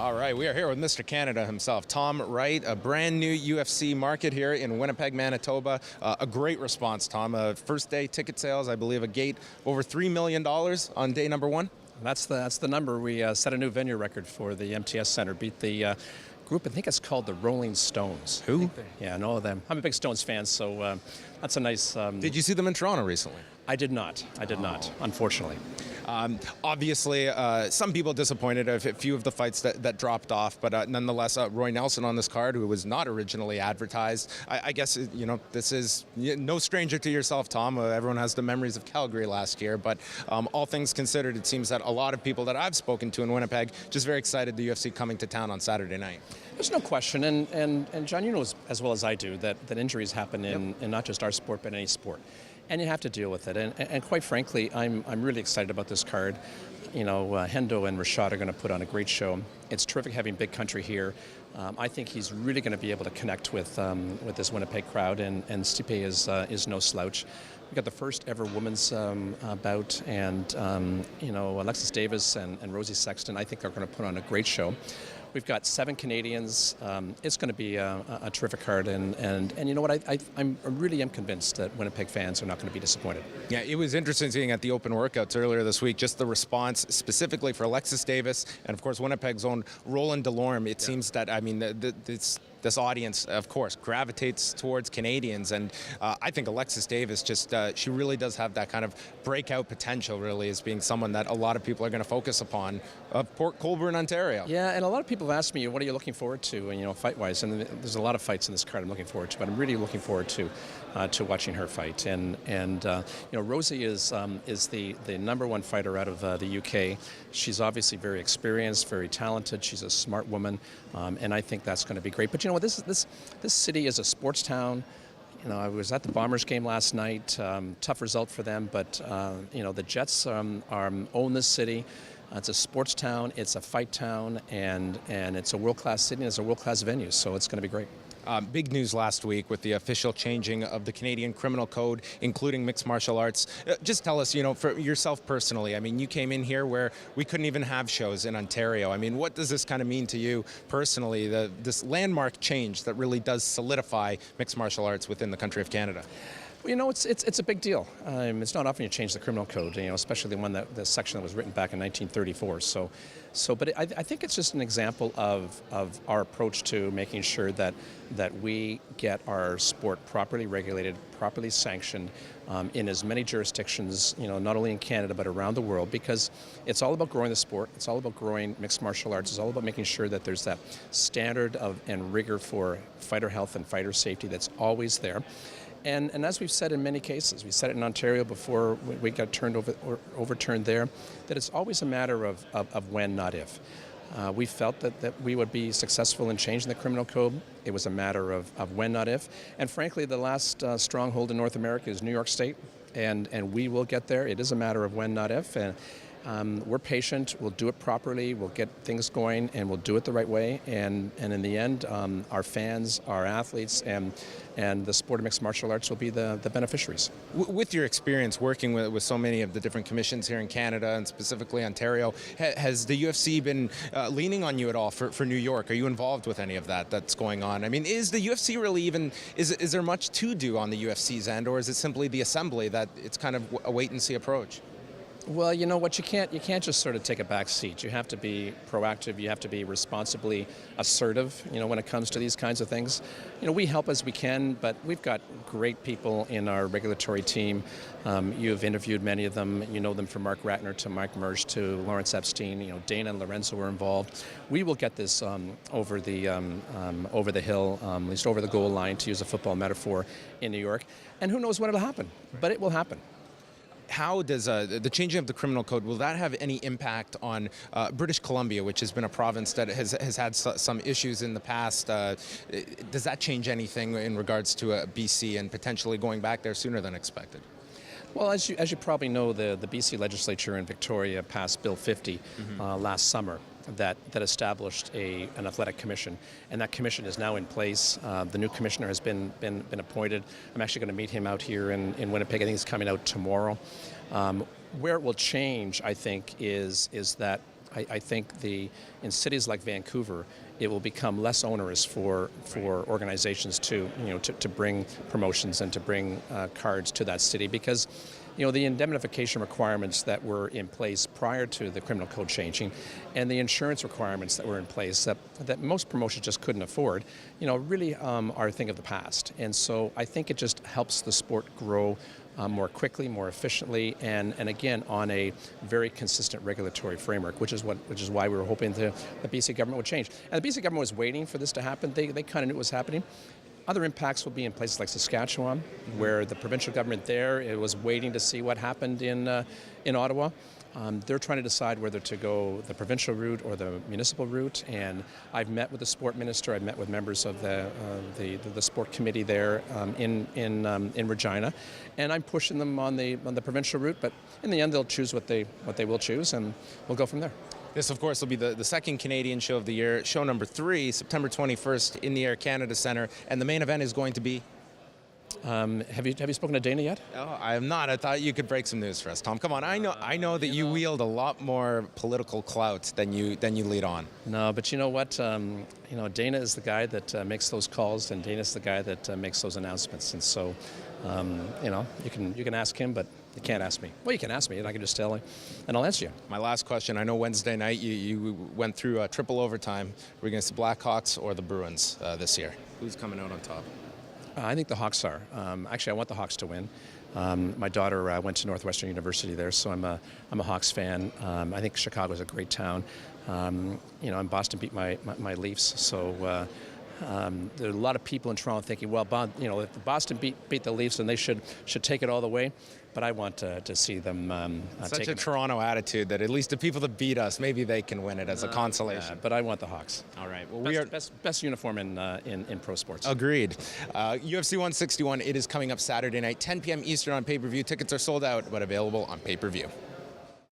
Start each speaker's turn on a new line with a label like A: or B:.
A: All right, we are here with Mr. Canada himself, Tom Wright, a brand new UFC market here in Winnipeg, Manitoba. A great response, Tom. First day ticket sales, I believe, a gate over $3 million on day number one.
B: That's the number. We set a new venue record for the MTS Center. Beat the group, I think it's called the Rolling Stones.
A: Who?
B: Yeah, I know them. I'm a big Stones fan, so that's a nice...
A: Did you see them in Toronto recently?
B: I did not, unfortunately.
A: Obviously, some people disappointed a few of the fights that dropped off, but nonetheless, Roy Nelson on this card, who was not originally advertised. I guess, this is no stranger to yourself, Tom. Everyone has the memories of Calgary last year, but all things considered, it seems that a lot of people that I've spoken to in Winnipeg just very excited the UFC coming to town on Saturday night.
B: There's no question, and John, you know as well as I do, that injuries happen in not just our sport, but any sport. And you have to deal with it. And quite frankly, I'm really excited about this card. Hendo and Rashad are going to put on a great show. It's terrific having Big Country here. I think he's really going to be able to connect with this Winnipeg crowd, and Stipe is no slouch. We got the first ever women's bout, and Alexis Davis and Rosie Sexton, I think, are going to put on a great show. We've got 7 Canadians. It's going to be a terrific card, and you know what? I really am convinced that Winnipeg fans are not going to be disappointed.
A: Yeah, it was interesting seeing at the open workouts earlier this week just the response specifically for Alexis Davis and, of course, Winnipeg's own Roland Delorme. It seems that, this audience, of course, gravitates towards Canadians, and I think Alexis Davis she really does have that kind of breakout potential, really, as being someone that a lot of people are going to focus upon of Port Colborne, Ontario.
B: Yeah, and a lot of people have asked me, what are you looking forward to, fight-wise? And there's a lot of fights in this card I'm looking forward to, but I'm really looking forward to watching her fight. And Rosie is the number one fighter out of the UK. She's obviously very experienced, very talented. She's a smart woman, and I think that's going to be great. But this city is a sports town. I was at the Bombers game last night. Tough result for them, but the Jets own this city. It's a sports town, it's a fight town, and it's a world-class city, and it's a world-class venue, so it's going to be great.
A: Big news last week with the official changing of the Canadian Criminal Code, including mixed martial arts. Just tell us, for yourself personally, you came in here where we couldn't even have shows in Ontario. What does this kind of mean to you personally, this landmark change that really does solidify mixed martial arts within the country of Canada?
B: Well, it's a big deal. It's not often you change the criminal code, especially the section that was written back in 1934. But I think it's just an example of our approach to making sure that we get our sport properly regulated, properly sanctioned in as many jurisdictions, not only in Canada but around the world, because it's all about growing the sport. It's all about growing mixed martial arts. It's all about making sure that there's that standard and rigor for fighter health and fighter safety that's always there. And as we've said in many cases, we said it in Ontario before we got overturned there, that it's always a matter of when, not if. We felt that we would be successful in changing the criminal code. It was a matter of when, not if. And frankly, the last stronghold in North America is New York State, and we will get there. It is a matter of when, not if. And we're patient. We'll do it properly. We'll get things going, and we'll do it the right way. And in the end, our fans, our athletes, and the sport of mixed martial arts will be the beneficiaries.
A: With your experience working with so many of the different commissions here in Canada and specifically Ontario, has the UFC been leaning on you at all for New York? Are you involved with any of that's going on? Is the UFC really even, is there much to do on the UFC's end, or is it simply the assembly that it's kind of a wait-and-see approach?
B: Well, you know what, you can't just sort of take a back seat. You have to be proactive. You have to be responsibly assertive, when it comes to these kinds of things. We help as we can, but we've got great people in our regulatory team. You've interviewed many of them. You know them from Mark Ratner to Mike Mersch to Lawrence Epstein. Dana and Lorenzo were involved. We will get this over the hill, at least over the goal line, to use a football metaphor, in New York. And who knows when it'll happen, but it will happen.
A: How does the changing of the criminal code, will that have any impact on British Columbia, which has been a province that has had some issues in the past? Does that change anything in regards to BC and potentially going back there sooner than expected?
B: Well, as you probably know, the BC legislature in Victoria passed Bill 50 last summer that established an athletic commission, and that commission is now in place. The new commissioner has been appointed. I'm actually going to meet him out here in Winnipeg. I think he's coming out tomorrow. Where it will change, I think, is that I think in cities like Vancouver, it will become less onerous for organizations to bring promotions and to bring cards to that city, because the indemnification requirements that were in place prior to the criminal code changing, and the insurance requirements that were in place that most promotions just couldn't afford, really are a thing of the past. And so I think it just helps the sport grow more quickly, more efficiently, and again on a very consistent regulatory framework, which is why we were hoping the BC government would change. And the BC government was waiting for this to happen. They kind of knew it was happening. Other impacts will be in places like Saskatchewan, where the provincial government there was waiting to see what happened in Ottawa. They're trying to decide whether to go the provincial route or the municipal route, and I've met with the sport minister. I've met with members of the sport committee there in Regina, and I'm pushing them on the provincial route. But in the end, they'll choose what they will choose, and we'll go from there.
A: This, of course, will be the second Canadian show of the year, show number 3, September 21st in the Air Canada Centre, and the main event is going to be.
B: Have you spoken to Dana yet?
A: Oh, I have not. I thought you could break some news for us, Tom. Come on, I know that you wield a lot more political clout than you lead on.
B: No, but you know what? Dana is the guy that makes those calls, and Dana's the guy that makes those announcements. And so, you can ask him, but you can't ask me. Well, you can ask me, and I can just tell you, and I'll answer you.
A: My last question. I know Wednesday night you went through a triple overtime. We're against the Blackhawks or the Bruins this year. Who's coming out on top?
B: I think the Hawks are. Actually, I want the Hawks to win. My daughter went to Northwestern University there, so I'm a Hawks fan. I think Chicago's a great town. And Boston beat my Leafs, so there are a lot of people in Toronto thinking, well, if Boston beat the Leafs, then they should take it all the way. But I want to see them
A: Such a Toronto attitude that at least the people that beat us, maybe they can win it as a consolation.
B: Yeah, but I want the Hawks.
A: All right. Well,
B: we are best uniform in pro sports.
A: Agreed. UFC 161. It is coming up Saturday night, 10 p.m. Eastern on pay-per-view. Tickets are sold out, but available on pay-per-view.